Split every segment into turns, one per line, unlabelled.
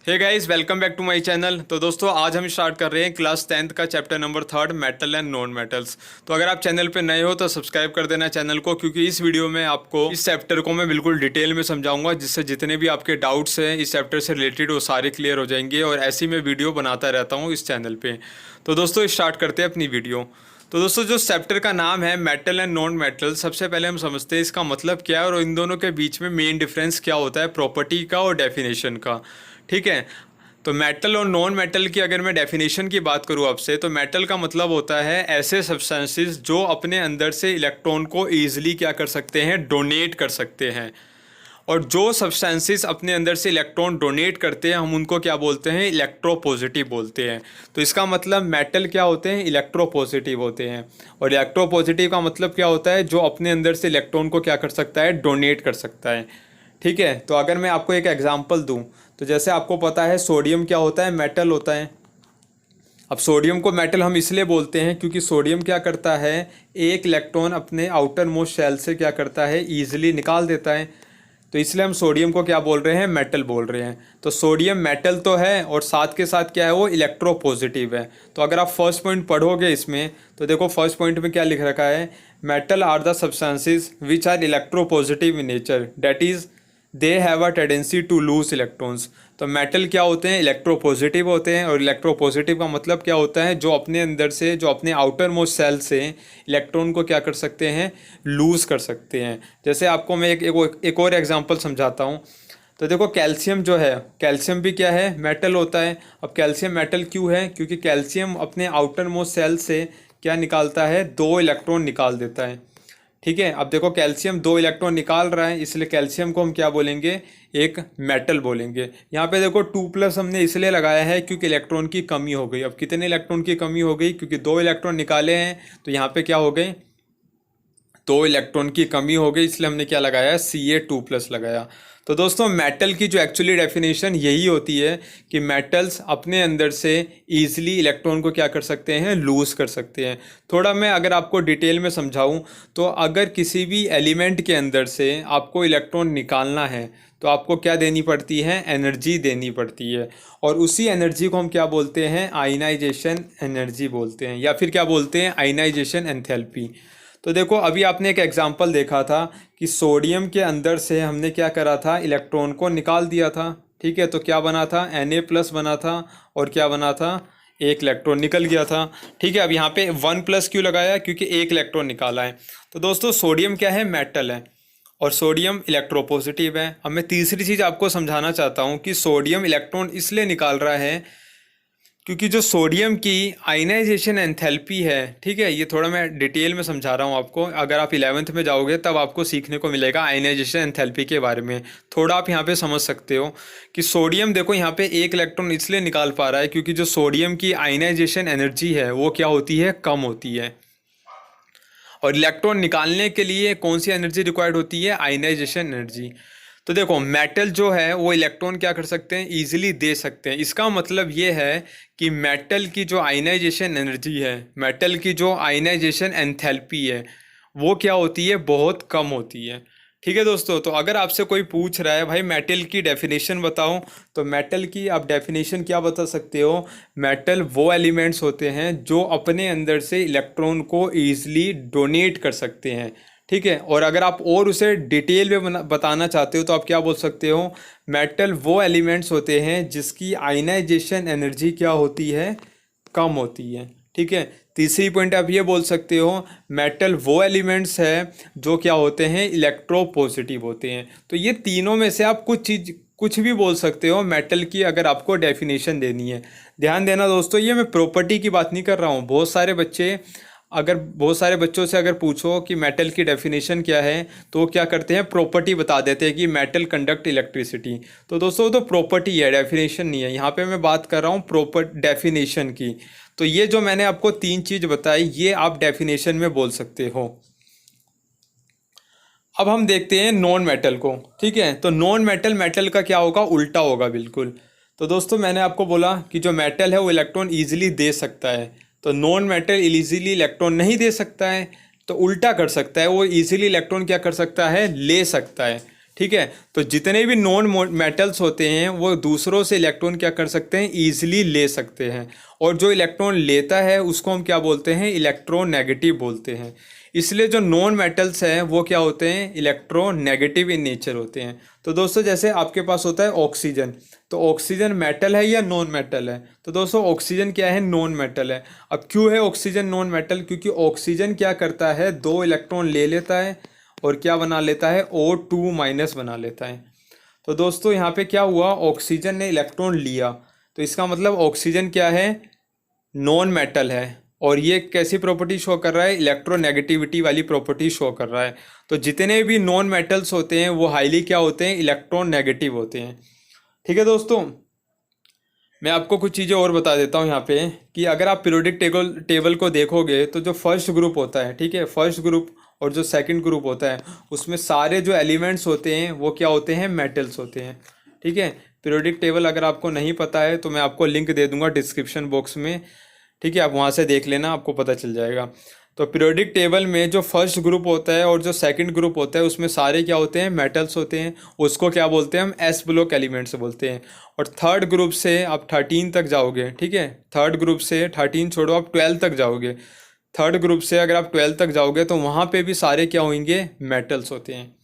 Hey guys, welcome back to my channel. तो दोस्तों, आज हम स्टार्ट कर रहे हैं क्लास 10th का chapter number 3 metal and non metals. तो अगर आप चैनल पे नए हो तो सब्सक्राइब कर देना चैनल को, क्योंकि इस वीडियो में आपको इस चैप्टर को मैं बिल्कुल डिटेल में समझाऊंगा, जिससे जितने भी आपके डाउट्स हैं इस चैप्टर से रिलेटेड वो सारे क्लियर हो जाएंगे। और ऐसी मैं वीडियो बनाता रहता हूँ इस चैनल पर। तो दोस्तों, स्टार्ट करते हैं अपनी वीडियो। तो दोस्तों, जो चैप्टर का नाम है मेटल एंड नॉन मेटल, सबसे पहले हम समझते हैं इसका मतलब क्या है और इन दोनों के बीच में मेन डिफरेंस क्या होता है, प्रॉपर्टी का और डेफिनेशन का। ठीक है। तो मेटल और नॉन मेटल की अगर मैं डेफिनेशन की बात करूँ आपसे, तो मेटल का मतलब होता है ऐसे सब्सटेंसेस जो अपने अंदर से इलेक्ट्रॉन को ईजिली क्या कर सकते हैं, डोनेट कर सकते हैं। और जो सब्सटेंसेस अपने अंदर से इलेक्ट्रॉन डोनेट करते हैं हम उनको क्या बोलते हैं, इलेक्ट्रोपॉजिटिव बोलते हैं। तो इसका मतलब मेटल क्या होते हैं, इलेक्ट्रोपॉजिटिव होते हैं। और इलेक्ट्रोपॉजिटिव का मतलब क्या होता है, जो अपने अंदर से इलेक्ट्रॉन को क्या कर सकता है, डोनेट कर सकता है। ठीक है। तो अगर मैं आपको एक एग्जांपल दूं, तो जैसे आपको पता है सोडियम क्या होता है, मेटल होता है। अब सोडियम को मेटल हम इसलिए बोलते हैं क्योंकि सोडियम क्या करता है, एक इलेक्ट्रॉन अपने आउटर मोस्ट शेल से क्या करता है, ईजिली निकाल देता है। तो इसलिए हम सोडियम को क्या बोल रहे हैं, मेटल बोल रहे हैं। तो सोडियम मेटल तो है और साथ के साथ क्या है, वो इलेक्ट्रोपॉजिटिव है। तो अगर आप फर्स्ट पॉइंट पढ़ोगे इसमें, तो देखो फर्स्ट पॉइंट में क्या लिख रखा है, metal are the substances which are electropositive in nature, that is they have a tendency to lose electrons. तो मेटल क्या होते हैं, इलेक्ट्रोपॉजिटिव होते हैं। और इलेक्ट्रोपॉजिटिव का मतलब क्या होता है, जो अपने अंदर से, जो अपने आउटर मोस्ट सेल से इलेक्ट्रॉन को क्या कर सकते हैं, लूज़ कर सकते हैं। जैसे आपको मैं एक और एग्जांपल समझाता हूँ। तो देखो कैल्शियम जो है, कैल्शियम भी क्या है, मेटल होता है। अब कैल्शियम मेटल क्यों है, क्योंकि कैल्शियम अपने आउटर मोस्ट सेल से क्या निकालता है, 2 इलेक्ट्रॉन निकाल देता है। ठीक है। अब देखो कैल्शियम 2 इलेक्ट्रॉन निकाल रहा है, इसलिए कैल्शियम को हम क्या बोलेंगे, एक मेटल बोलेंगे। यहाँ पे देखो 2+ हमने इसलिए लगाया है क्योंकि इलेक्ट्रॉन की कमी हो गई। अब कितने इलेक्ट्रॉन की कमी हो गई, क्योंकि 2 इलेक्ट्रॉन निकाले हैं, तो यहाँ पे क्या हो गए, 2 इलेक्ट्रॉन की कमी हो गई, इसलिए हमने क्या लगाया, Ca2+ लगाया। तो दोस्तों, मेटल की जो एक्चुअली डेफिनेशन यही होती है कि मेटल्स अपने अंदर से ईजिली इलेक्ट्रॉन को क्या कर सकते हैं, लूज़ कर सकते हैं। थोड़ा मैं अगर आपको डिटेल में समझाऊं, तो अगर किसी भी एलिमेंट के अंदर से आपको इलेक्ट्रॉन निकालना है तो आपको क्या देनी पड़ती है, एनर्जी देनी पड़ती है। और उसी एनर्जी को हम क्या बोलते हैं, आयनाइजेशन एनर्जी बोलते हैं, या फिर क्या बोलते हैं, आयनाइजेशन एंथैल्पी। तो देखो अभी आपने एक एग्जांपल देखा था कि सोडियम के अंदर से हमने क्या करा था, इलेक्ट्रॉन को निकाल दिया था। ठीक है। तो क्या बना था, Na+ बना था। और क्या बना था, एक इलेक्ट्रॉन निकल गया था। ठीक है। अब यहाँ पे 1+ क्यों लगाया, क्योंकि एक इलेक्ट्रॉन निकाला है। तो दोस्तों, सोडियम क्या है, मेटल है और सोडियम इलेक्ट्रोपॉजिटिव है। अब मैं तीसरी चीज़ आपको समझाना चाहता हूँ कि सोडियम इलेक्ट्रॉन इसलिए निकाल रहा है क्योंकि जो सोडियम की आयनाइजेशन एंथैल्पी है, ठीक है, ये थोड़ा मैं डिटेल में समझा रहा हूँ आपको। अगर आप 11th में जाओगे तब आपको सीखने को मिलेगा आयनाइजेशन एंथैल्पी के बारे में। थोड़ा आप यहाँ पे समझ सकते हो कि सोडियम, देखो यहाँ पे एक इलेक्ट्रॉन इसलिए निकाल पा रहा है क्योंकि जो सोडियम की आयनाइजेशन एनर्जी है वो क्या होती है, कम होती है। और इलेक्ट्रॉन निकालने के लिए कौन सी एनर्जी रिक्वायर्ड होती है, आयनाइजेशन एनर्जी। तो देखो मेटल जो है वो इलेक्ट्रॉन क्या कर सकते हैं, इजीली दे सकते हैं। इसका मतलब ये है कि मेटल की जो आयनाइजेशन एनर्जी है, मेटल की जो आयनाइजेशन एंथैल्पी है, वो क्या होती है, बहुत कम होती है। ठीक है दोस्तों। तो अगर आपसे कोई पूछ रहा है भाई मेटल की डेफिनेशन बताओ, तो मेटल की आप डेफिनेशन क्या बता सकते हो, मेटल वो एलिमेंट्स होते हैं जो अपने अंदर से इलेक्ट्रॉन को ईजिली डोनेट कर सकते हैं। ठीक है। और अगर आप और उसे डिटेल में बताना चाहते हो तो आप क्या बोल सकते हो, मेटल वो एलिमेंट्स होते हैं जिसकी आयनाइजेशन एनर्जी क्या होती है, कम होती है। ठीक है। तीसरी पॉइंट आप ये बोल सकते हो, मेटल वो एलिमेंट्स है जो क्या होते हैं, इलेक्ट्रोपॉजिटिव होते हैं। तो ये तीनों में से आप कुछ भी बोल सकते हो मेटल की, अगर आपको डेफिनेशन देनी है। ध्यान देना दोस्तों, ये मैं प्रॉपर्टी की बात नहीं कर रहा हूँ। बहुत सारे बच्चों से अगर पूछो कि मेटल की डेफिनेशन क्या है, तो वो क्या करते हैं, प्रॉपर्टी बता देते हैं कि मेटल कंडक्ट इलेक्ट्रिसिटी। तो दोस्तों, वो तो प्रॉपर्टी है, डेफिनेशन नहीं है। यहाँ पे मैं बात कर रहा हूँ प्रॉपर डेफिनेशन की। तो ये जो मैंने आपको 3 चीज़ बताई, ये आप डेफिनेशन में बोल सकते हो। अब हम देखते हैं नॉन मेटल को। ठीक है। तो नॉन मेटल, मेटल का क्या होगा, उल्टा होगा बिल्कुल। तो दोस्तों, मैंने आपको बोला कि जो मेटल है वो इलेक्ट्रॉन ईजिली दे सकता है, तो नॉन मेटल ईजिली इलेक्ट्रॉन नहीं दे सकता है। तो उल्टा कर सकता है, वो ईजिली इलेक्ट्रॉन क्या कर सकता है, ले सकता है। ठीक है। तो जितने भी नॉन मेटल्स होते हैं वो दूसरों से इलेक्ट्रॉन क्या कर सकते हैं, ईजिली ले सकते हैं। और जो इलेक्ट्रॉन लेता है उसको हम क्या बोलते हैं, इलेक्ट्रोनेगेटिव बोलते हैं। इसलिए जो नॉन मेटल्स हैं वो क्या होते हैं, इलेक्ट्रोनेगेटिव इन नेचर होते हैं। तो दोस्तों जैसे आपके पास होता है ऑक्सीजन, तो ऑक्सीजन मेटल है या नॉन मेटल है, तो दोस्तों ऑक्सीजन क्या है, नॉन मेटल है। अब क्यों है ऑक्सीजन नॉन मेटल, क्योंकि ऑक्सीजन क्या करता है, 2 इलेक्ट्रॉन ले लेता है और क्या बना लेता है, O2 माइनस बना लेता है। तो दोस्तों यहाँ पे क्या हुआ, ऑक्सीजन ने इलेक्ट्रॉन लिया, तो इसका मतलब ऑक्सीजन क्या है, नॉन मेटल है। और ये कैसी प्रॉपर्टी शो कर रहा है, इलेक्ट्रोनेगेटिविटी वाली प्रॉपर्टी शो कर रहा है। तो जितने भी नॉन मेटल्स होते हैं वो हाईली क्या होते हैं, इलेक्ट्रॉन नेगेटिव होते हैं। ठीक है दोस्तों, मैं आपको कुछ चीज़ें और बता देता हूँ यहाँ पे कि अगर आप पीरियोडिक टेबल को देखोगे तो जो फर्स्ट ग्रुप होता है, ठीक है, फर्स्ट ग्रुप और जो सेकंड ग्रुप होता है उसमें सारे जो एलिमेंट्स होते हैं वो क्या होते हैं, मेटल्स होते हैं। ठीक है, पीरियोडिक टेबल अगर आपको नहीं पता है तो मैं आपको लिंक दे दूंगा डिस्क्रिप्शन बॉक्स में, ठीक है, आप वहाँ से देख लेना, आपको पता चल जाएगा। तो पीरियोडिक टेबल में जो फर्स्ट ग्रुप होता है और जो सेकंड ग्रुप होता है उसमें सारे क्या होते हैं, मेटल्स होते हैं। उसको क्या बोलते हैं हम, एस ब्लॉक एलिमेंट्स बोलते हैं। और थर्ड ग्रुप से आप 13 तक जाओगे, ठीक है, थर्ड ग्रुप से 13 छोड़ो आप 12 तक जाओगे। थर्ड ग्रुप से अगर आप 12 तक जाओगे तो वहाँ पे भी सारे क्या होंगे, मेटल्स होते हैं।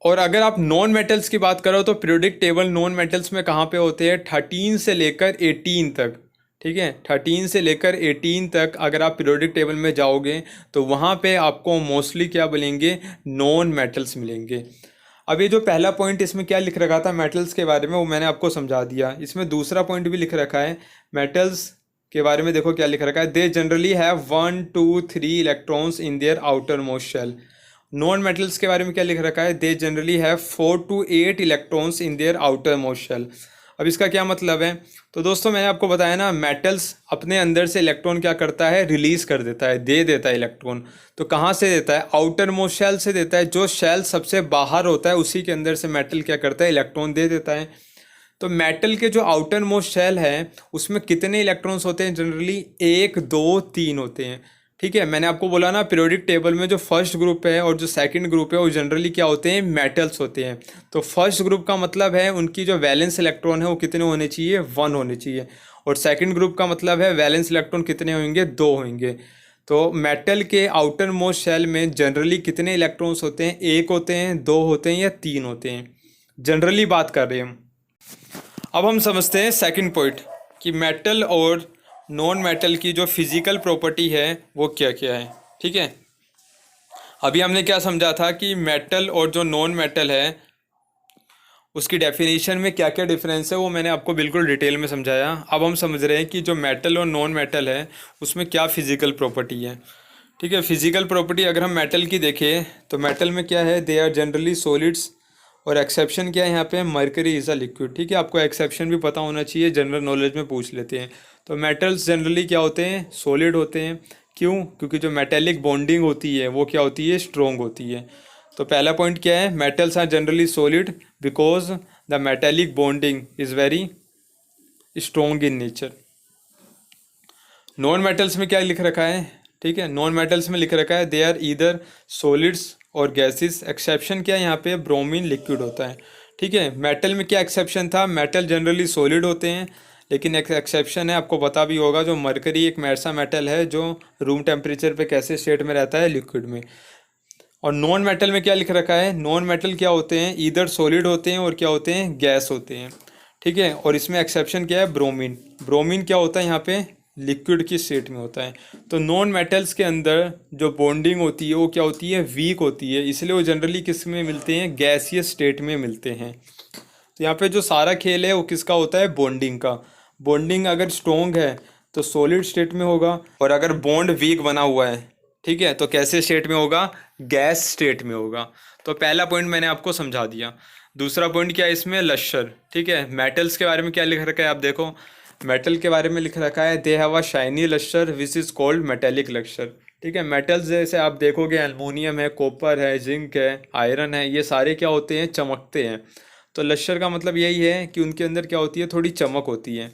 और अगर आप नॉन मेटल्स की बात करो तो पीरियोडिक टेबल नॉन मेटल्स में कहाँ पे होते हैं, 13 से लेकर 18 तक। ठीक है, 13 से लेकर 18 तक अगर आप पीरियोडिक टेबल में जाओगे तो वहाँ पे आपको मोस्टली क्या मिलेंगे, नॉन मेटल्स मिलेंगे। अब ये जो पहला पॉइंट इसमें क्या लिख रखा था मेटल्स के बारे में वो मैंने आपको समझा दिया। इसमें दूसरा पॉइंट भी लिख रखा है मेटल्स के बारे में, देखो क्या लिख रखा है, they generally have 1 2 3 electrons in their outermost shell. Non metals के बारे में क्या लिख रखा है, they generally have 4 to 8 electrons in their outermost shell. अब इसका क्या मतलब है, तो दोस्तों मैंने आपको बताया ना, मेटल्स अपने अंदर से इलेक्ट्रॉन क्या करता है, रिलीज कर देता है, दे देता है इलेक्ट्रॉन। तो कहाँ से देता है, आउटर मोस्ट शेल से देता है। जो शेल सबसे बाहर होता है उसी के अंदर से मेटल क्या करता है, इलेक्ट्रॉन दे देता है। तो मेटल के जो आउटर मोस्ट शेल है उसमें कितने इलेक्ट्रॉन्स होते हैं, जनरली 1 2 3 होते हैं। ठीक है, मैंने आपको बोला ना पीरियोडिक टेबल में जो फर्स्ट ग्रुप है और जो सेकंड ग्रुप है वो जनरली क्या होते हैं, मेटल्स होते हैं। तो फर्स्ट ग्रुप का मतलब है उनकी जो वैलेंस इलेक्ट्रॉन है वो कितने होने चाहिए, 1 होने चाहिए। और सेकंड ग्रुप का मतलब है वैलेंस इलेक्ट्रॉन कितने होंगे, 2 होंगे। तो मेटल के आउटर मोस्ट शेल में जनरली कितने इलेक्ट्रॉन्स होते हैं, 1 होते हैं, 2 होते हैं या 3 होते हैं, जनरली बात कर रहे हैं हम। अब हम समझते हैं सेकंड पॉइंट कि मेटल और नॉन मेटल की जो फिजिकल प्रॉपर्टी है वो क्या क्या है। ठीक है, अभी हमने क्या समझा था कि मेटल और जो नॉन मेटल है उसकी डेफिनेशन में क्या क्या डिफरेंस है वो मैंने आपको बिल्कुल डिटेल में समझाया। अब हम समझ रहे हैं कि जो मेटल और नॉन मेटल है उसमें क्या फिजिकल प्रॉपर्टी है। ठीक है, फिजिकल प्रॉपर्टी अगर हम मेटल की देखें तो मेटल में क्या है, दे आर जनरली सॉलिड्स। और एक्सेप्शन क्या है यहाँ पे, मरकरी इज़ अ लिक्विड। ठीक है, आपको एक्सेप्शन भी पता होना चाहिए, जनरल नॉलेज में पूछ लेते हैं। तो मेटल्स जनरली क्या होते हैं, सॉलिड होते हैं। क्यों, क्योंकि जो मेटेलिक बॉन्डिंग होती है वो क्या होती है, स्ट्रॉन्ग होती है। तो पहला पॉइंट क्या है, metals are generally solid because the metallic bonding is very strong in nature. Non metals में क्या लिख रखा है, ठीक है, नॉन मेटल्स में लिख रखा है दे आर ईदर सॉलिड्स और गैसेस। एक्सेप्शन क्या है यहाँ पे, ब्रोमीन लिक्विड होता है। ठीक है, मेटल में क्या एक्सेप्शन था, मेटल जनरली सॉलिड होते हैं, लेकिन एक एक्सेप्शन है, आपको पता भी होगा, जो मरकरी एक ऐसा मेटल है जो रूम टेम्परेचर पे कैसे स्टेट में रहता है, लिक्विड में। और नॉन मेटल में क्या लिख रखा है, नॉन मेटल क्या होते हैं, ईदर सॉलिड होते हैं और क्या होते हैं, गैस होते हैं। ठीक है, और इसमें एक्सेप्शन क्या है, ब्रोमीन। ब्रोमीन क्या होता है यहाँ पे, लिक्विड की स्टेट में होता है। तो नॉन मेटल्स के अंदर जो बॉन्डिंग होती है वो क्या होती है, वीक होती है, इसलिए वो जनरली किस में मिलते हैं, गैसियस स्टेट में मिलते हैं। तो यहाँ पे जो सारा खेल है वो किसका होता है, बॉन्डिंग का। बॉन्डिंग अगर स्ट्रॉन्ग है तो सॉलिड स्टेट में होगा, और अगर बॉन्ड वीक बना हुआ है, ठीक है, तो कैसे स्टेट में होगा, गैस स्टेट में होगा। तो पहला पॉइंट मैंने आपको समझा दिया। दूसरा पॉइंट क्या है इसमें, लश्कर। ठीक है, मेटल्स के बारे में क्या लिख रखा है, आप देखो मेटल के बारे में लिख रखा है दे have a shiny Lashkar which is called metallic लश्कर। ठीक है, मेटल्स जैसे आप देखोगे एल्युमिनियम है, कॉपर है, जिंक है, आयरन है, ये सारे क्या होते हैं, चमकते हैं। तो लश्कर का मतलब यही है कि उनके अंदर क्या होती है, थोड़ी चमक होती है,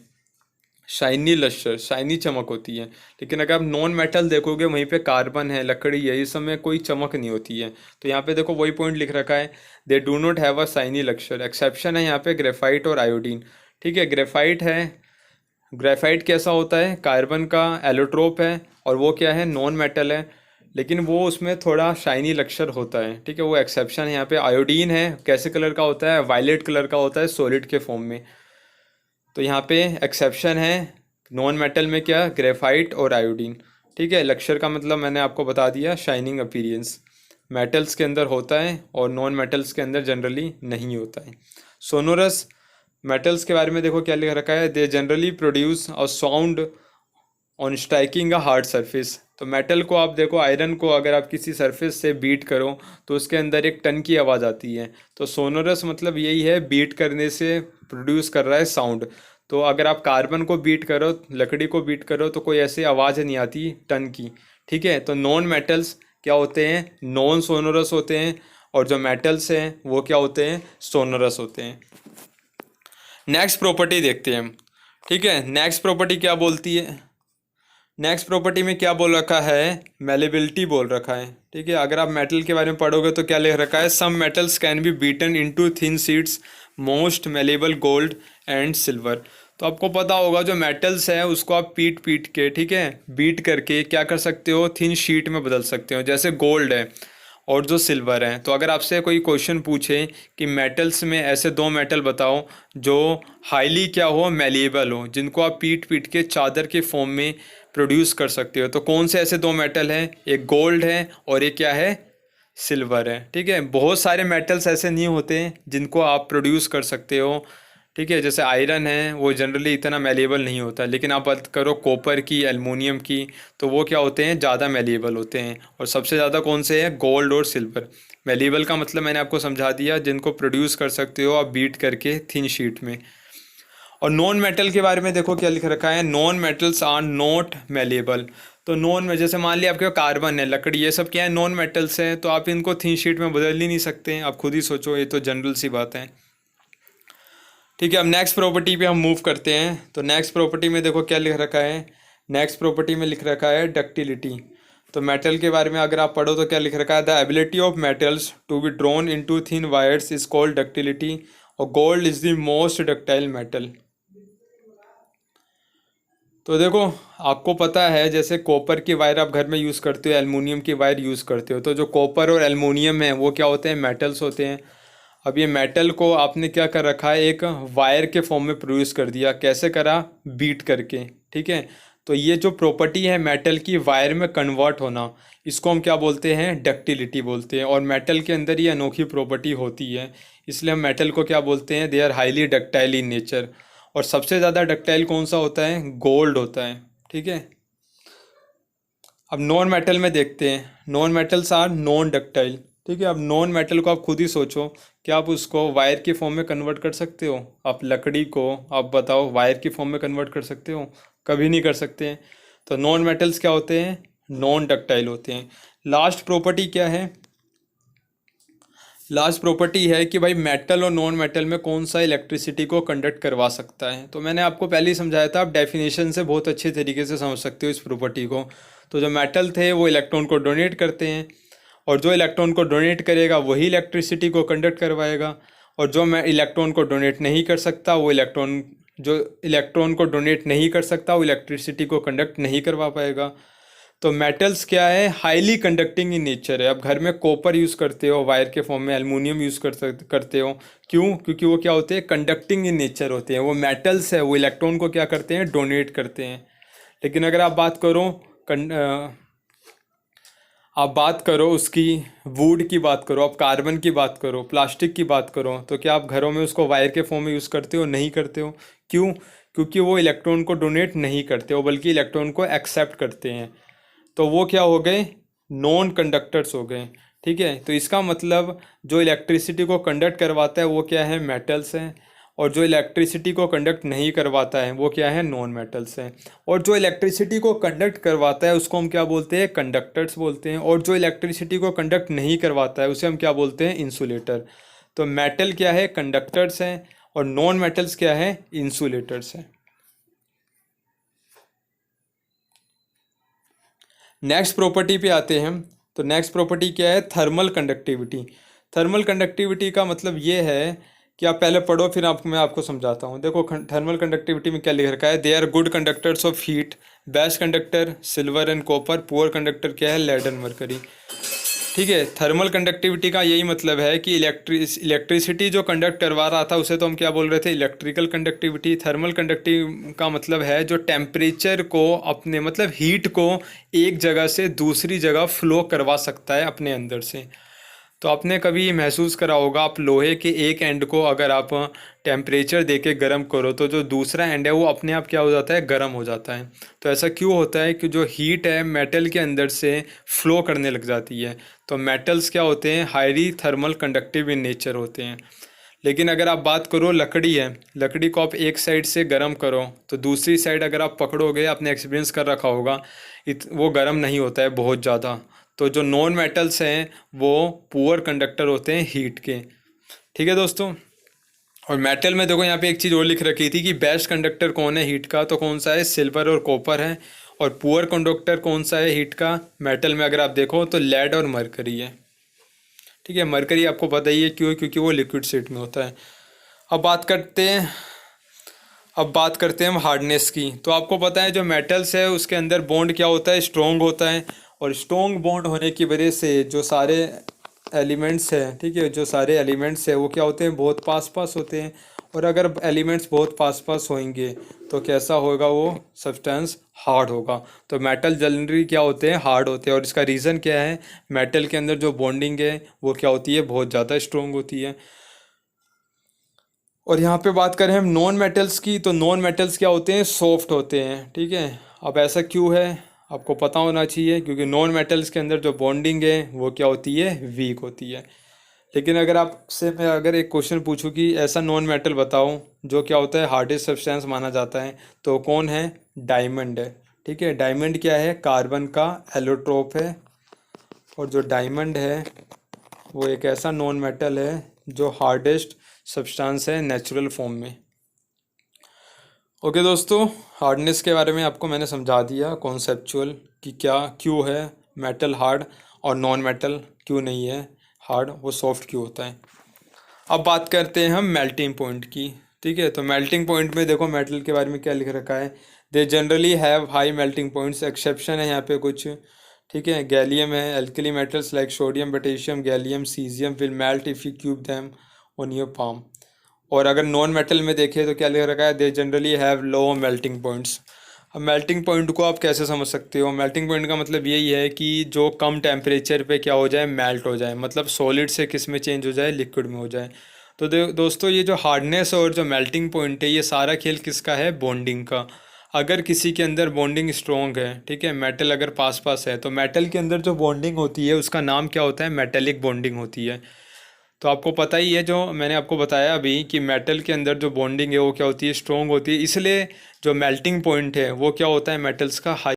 शाइनी लश्कर, शाइनी चमक होती है। लेकिन अगर आप नॉन मेटल देखोगे वहीं पे कार्बन है, लकड़ी है, इस समय कोई चमक नहीं होती है। तो यहाँ पे देखो वही पॉइंट लिख रखा है, they do not have a shiny Lashkar. Exception है यहाँ पे ग्रेफाइट और आयोडीन। ठीक है, ग्रेफाइट है, ग्रेफाइट कैसा होता है, कार्बन का एलोट्रोप है और वो क्या है, नॉन मेटल है, लेकिन वो उसमें थोड़ा शाइनी लक्षर होता है। ठीक है, वो एक्सेप्शन है यहाँ पे। आयोडीन है, कैसे कलर का होता है, वायलेट कलर का होता है सॉलिड के फॉर्म में। तो यहाँ पे एक्सेप्शन है नॉन मेटल में क्या, ग्रेफाइट और आयोडीन। ठीक है, लक्षर का मतलब मैंने आपको बता दिया, शाइनिंग अपीरियंस मेटल्स के अंदर होता है और नॉन मेटल्स के अंदर जनरली नहीं होता है। सोनोरस मेटल्स के बारे में देखो क्या लिख रखा है, they generally produce a sound on striking a hard surface. तो मेटल को आप देखो, आयरन को अगर आप किसी सरफेस से बीट करो तो उसके अंदर एक टन की आवाज़ आती है। तो सोनोरस मतलब यही है, बीट करने से प्रोड्यूस कर रहा है साउंड। तो अगर आप कार्बन को बीट करो, लकड़ी को बीट करो, तो कोई ऐसी आवाज़ नहीं आती टन की। ठीक है, तो नॉन मेटल्स क्या होते हैं, नॉन सोनोरस होते हैं, और जो मेटल्स हैं वो क्या होते हैं, सोनोरस होते हैं। नेक्स्ट प्रॉपर्टी देखते हैं हम। ठीक है, नेक्स्ट प्रॉपर्टी क्या बोलती है, नेक्स्ट प्रॉपर्टी में क्या बोल रखा है, मेलेबिलिटी बोल रखा है। ठीक है, अगर आप मेटल के बारे में पढ़ोगे तो क्या लिख रखा है, some metals can be beaten into thin sheets, most malleable gold and silver. तो आपको पता होगा जो मेटल्स है उसको आप पीट पीट के, ठीक है, बीट करके क्या कर सकते हो, थिन शीट में बदल सकते हो। जैसे गोल्ड है और जो सिल्वर है, तो अगर आपसे कोई क्वेश्चन पूछे कि मेटल्स में ऐसे दो मेटल बताओ जो हाईली क्या हो, मेलिएबल हो, जिनको आप पीट पीट के चादर के फॉर्म में प्रोड्यूस कर सकते हो, तो कौन से ऐसे दो मेटल हैं, एक गोल्ड है और एक क्या है, सिल्वर है। ठीक है, बहुत सारे मेटल्स ऐसे नहीं होते जिनको आप प्रोड्यूस कर सकते हो। ठीक है, जैसे आयरन है वो जनरली इतना मेलिएबल नहीं होता, लेकिन आप बात करो कॉपर की, एल्युमिनियम की, तो वो क्या होते हैं, ज़्यादा मेलिएबल होते हैं। और सबसे ज़्यादा कौन से हैं, गोल्ड और सिल्वर। मेलिएबल का मतलब मैंने आपको समझा दिया, जिनको प्रोड्यूस कर सकते हो आप बीट करके थिन शीट में। और नॉन मेटल के बारे में देखो क्या लिख रखा है, non metals are not malleable. तो नॉन में जैसे मान लिया आपके कार्बन है, लकड़ी, ये सब क्या है, नॉन मेटल्स हैं, तो आप इनको थिन शीट में बदल ही नहीं सकते हैं। आप खुद ही सोचो, ये तो जनरल सी बात है। ठीक है, अब नेक्स्ट प्रॉपर्टी पे हम मूव करते हैं। तो नेक्स्ट प्रॉपर्टी में देखो क्या लिख रखा है, नेक्स्ट प्रॉपर्टी में लिख रखा है डक्टिलिटी। तो मेटल के बारे में अगर आप पढ़ो तो क्या लिख रखा है, the ability of metals to be drawn into thin wires is called ductility, और gold is the most ductile metal. तो देखो, आपको पता है जैसे कॉपर की वायर आप घर में यूज़ करते हो, एल्युमिनियम की वायर यूज़ करते हो, तो जो कॉपर और एल्युमिनियम है वो क्या होते हैं, मेटल्स होते हैं। अब ये मेटल को आपने क्या कर रखा है, एक वायर के फॉर्म में प्रोड्यूस कर दिया। कैसे करा, बीट करके। ठीक है, तो ये जो प्रॉपर्टी है मेटल की वायर में कन्वर्ट होना, इसको हम क्या बोलते हैं, डक्टिलिटी बोलते हैं। और मेटल के अंदर ये अनोखी प्रॉपर्टी होती है, इसलिए हम मेटल को क्या बोलते हैं, they are highly ductile in nature. और सबसे ज़्यादा डक्टाइल कौन सा होता है, गोल्ड होता है। ठीक है, अब नॉन मेटल में देखते हैं, non metals are non ductile. ठीक है, अब नॉन मेटल को आप खुद ही सोचो, क्या आप उसको वायर की फॉर्म में कन्वर्ट कर सकते हो, आप लकड़ी को आप बताओ वायर की फॉर्म में कन्वर्ट कर सकते हो, कभी नहीं कर सकते हैं। तो नॉन मेटल्स क्या होते हैं, नॉन डक्टाइल होते हैं। लास्ट प्रॉपर्टी क्या है, लास्ट प्रॉपर्टी है कि भाई मेटल और नॉन मेटल में कौन सा इलेक्ट्रिसिटी को कंडक्ट करवा सकता है। तो मैंने आपको पहले ही समझाया था, आप डेफिनेशन से बहुत अच्छे तरीके से समझ सकते हो इस प्रॉपर्टी को। तो जो मेटल थे वो इलेक्ट्रॉन को डोनेट करते हैं, और जो इलेक्ट्रॉन को डोनेट करेगा वही इलेक्ट्रिसिटी को कंडक्ट करवाएगा। और जो मैं इलेक्ट्रॉन को डोनेट नहीं कर सकता, वो इलेक्ट्रॉन को डोनेट नहीं कर सकता वो इलेक्ट्रिसिटी को कंडक्ट नहीं करवा पाएगा। तो मेटल्स क्या है, हाईली कंडक्टिंग इन नेचर है। अब घर में कॉपर यूज़ करते हो वायर के फॉर्म में, एल्युमिनियम यूज़ करते हो, क्यों, क्योंकि वो क्या होते हैं, कंडक्टिंग इन नेचर होते हैं। वो मेटल्स है, वो इलेक्ट्रॉन को क्या करते हैं, डोनेट करते हैं। लेकिन अगर आप बात करो आप बात करो उसकी, वुड की बात करो, आप कार्बन की बात करो, प्लास्टिक की बात करो, तो क्या आप घरों में उसको वायर के फॉर्म में यूज़ करते हो, नहीं करते हो। क्यों, क्योंकि वो इलेक्ट्रॉन को डोनेट नहीं करते हो, बल्कि इलेक्ट्रॉन को एक्सेप्ट करते हैं। तो वो क्या हो गए, नॉन कंडक्टर्स हो गए। ठीक है, तो इसका मतलब जो इलेक्ट्रिसिटी को कंडक्ट करवाता है वो क्या है, मेटल्स हैं, और जो इलेक्ट्रिसिटी को कंडक्ट नहीं करवाता है वो क्या है, नॉन मेटल्स हैं। और जो इलेक्ट्रिसिटी को कंडक्ट करवाता है उसको हम क्या बोलते हैं, कंडक्टर्स बोलते हैं। और जो इलेक्ट्रिसिटी को कंडक्ट नहीं करवाता है उसे हम क्या बोलते हैं, इंसुलेटर। तो मेटल क्या है, कंडक्टर्स हैं, और नॉन मेटल्स क्या है, इंसुलेटर्स हैं। नेक्स्ट प्रॉपर्टी पे आते हैं हम। तो नेक्स्ट प्रॉपर्टी क्या है? Thermal conductivity. थर्मल कंडक्टिविटी का मतलब ये है कि आप पहले पढ़ो, फिर मैं आपको समझाता हूँ। देखो थर्मल कंडक्टिविटी में क्या लिख रखा है? They are good conductors of heat. Best conductor silver and copper. Poor conductor क्या है? Lead and mercury. ठीक है, थर्मल कंडक्टिविटी का यही मतलब है कि इलेक्ट्रिसिटी जो कंडक्ट करवा रहा था उसे तो हम क्या बोल रहे थे? Electrical conductivity. थर्मल कंडक्टिव का मतलब है जो टेम्परेचर को अपने मतलब हीट को एक जगह से दूसरी जगह फ्लो करवा सकता है अपने अंदर से। तो आपने कभी महसूस करा होगा, आप लोहे के एक एंड को अगर आप टेम्परेचर देके गर्म करो तो जो दूसरा एंड है वो अपने आप क्या हो जाता है? गर्म हो जाता है। तो ऐसा क्यों होता है? कि जो हीट है मेटल के अंदर से फ्लो करने लग जाती है। तो मेटल्स क्या होते हैं? Highly thermal conductive in nature होते हैं। लेकिन अगर आप बात करो लकड़ी है, लकड़ी को आप एक साइड से गर्म करो तो दूसरी साइड अगर आप पकड़ोगे, आपने एक्सपीरियंस कर रखा होगा, वो गर्म नहीं होता है बहुत ज़्यादा। तो जो नॉन मेटल्स हैं वो पुअर कंडक्टर होते हैं हीट के। ठीक है दोस्तों। और मेटल में देखो यहाँ पे एक चीज़ और लिख रखी थी कि बेस्ट कंडक्टर कौन है हीट का? तो कौन सा है? सिल्वर और कॉपर है। और पुअर कंडक्टर कौन सा है हीट का? मेटल में अगर आप देखो तो लेड और मरकरी है। ठीक है, मरकरी आपको पता ही है क्यों? क्योंकि वो लिक्विड स्टेट में होता है। अब बात करते हैं हम हार्डनेस की। तो आपको पता है जो मेटल्स है उसके अंदर बॉन्ड क्या होता है? स्ट्रॉन्ग होता है। और स्ट्रॉन्ग बॉन्ड होने की वजह से जो सारे एलिमेंट्स हैं, ठीक है, जो सारे एलिमेंट्स हैं वो क्या होते हैं? बहुत पास पास होते हैं। और अगर एलिमेंट्स बहुत पास पास होंगे तो कैसा होगा? वो सब्सटेंस हार्ड होगा। तो मेटल जनरली क्या होते हैं? हार्ड होते हैं। और इसका रीज़न क्या है? मेटल के अंदर जो बॉन्डिंग है वो क्या होती है? बहुत ज़्यादा स्ट्रॉन्ग होती है। और यहाँ पे बात करें हम नॉन मेटल्स की, तो नॉन मेटल्स क्या होते हैं? सॉफ्ट होते हैं। ठीक है, अब ऐसा क्यों है? आपको पता होना चाहिए, क्योंकि नॉन मेटल्स के अंदर जो बॉन्डिंग है वो क्या होती है? वीक होती है। लेकिन अगर आपसे मैं अगर एक क्वेश्चन पूछूं कि ऐसा नॉन मेटल बताओ जो क्या होता है? हार्डेस्ट सब्सटेंस माना जाता है, तो कौन है? डायमंड है। ठीक है, डायमंड क्या है? कार्बन का एलोट्रोप है। और जो डायमंड है वो एक ऐसा नॉन मेटल है जो हार्डेस्ट सब्सटेंस है नेचुरल फॉर्म में। ओके दोस्तों, हार्डनेस के बारे में आपको मैंने समझा दिया कॉन्सेप्चुअल कि क्या क्यों है मेटल हार्ड और नॉन मेटल क्यों नहीं है हार्ड, वो सॉफ्ट क्यों होता है। अब बात करते हैं हम मेल्टिंग पॉइंट की। ठीक है, तो मेल्टिंग पॉइंट में देखो मेटल के बारे में क्या लिख रखा है? They generally have high melting points. Exception है यहाँ पे कुछ। ठीक है, गैलियम है। Alkali metals like sodium, potassium, gallium, caesium will melt if u cube them on your palm. और अगर नॉन मेटल में देखें तो क्या लिख रखा है? They generally have low melting points. अब मेल्टिंग पॉइंट को आप कैसे समझ सकते हो? मेल्टिंग पॉइंट का मतलब यही है कि जो कम टेम्परेचर पे क्या हो जाए? मेल्ट हो जाए। मतलब सॉलिड से किस में चेंज हो जाए? लिक्विड में हो जाए। तो दोस्तों ये जो हार्डनेस और जो मेल्टिंग पॉइंट है ये सारा खेल किसका है? बॉन्डिंग का। अगर किसी के अंदर बॉन्डिंग स्ट्रॉन्ग है, ठीक है, मेटल अगर पास पास है, तो मेटल के अंदर जो बॉन्डिंग होती है उसका नाम क्या होता है? मेटेलिक बॉन्डिंग होती है। तो आपको पता ही है, जो मैंने आपको बताया अभी, कि मेटल के अंदर जो बॉन्डिंग है वो क्या होती है? स्ट्रॉन्ग होती है। इसलिए जो मेल्टिंग पॉइंट है वो क्या होता है? मेटल्स का हाई